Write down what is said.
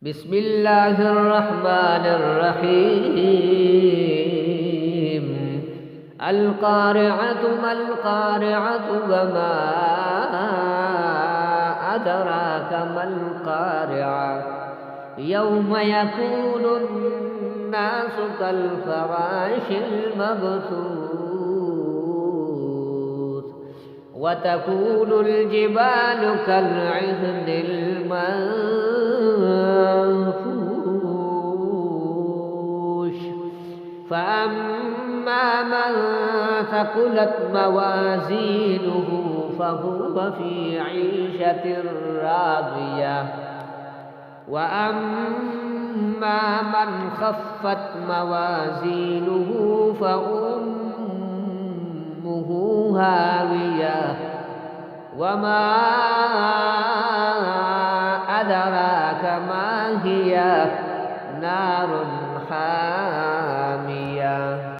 بسم الله الرحمن الرحيم. القارعة ما القارعة وما أدراك ما القارعة يوم يكون الناس كالفراش المبثوث وتكون الجبال كالعهن المنفوش فأما من ثقلت موازينه فهو في عيشة راضية وأما من خفت موازينه فأمه هاوية وما أدراك ما هي نار حامية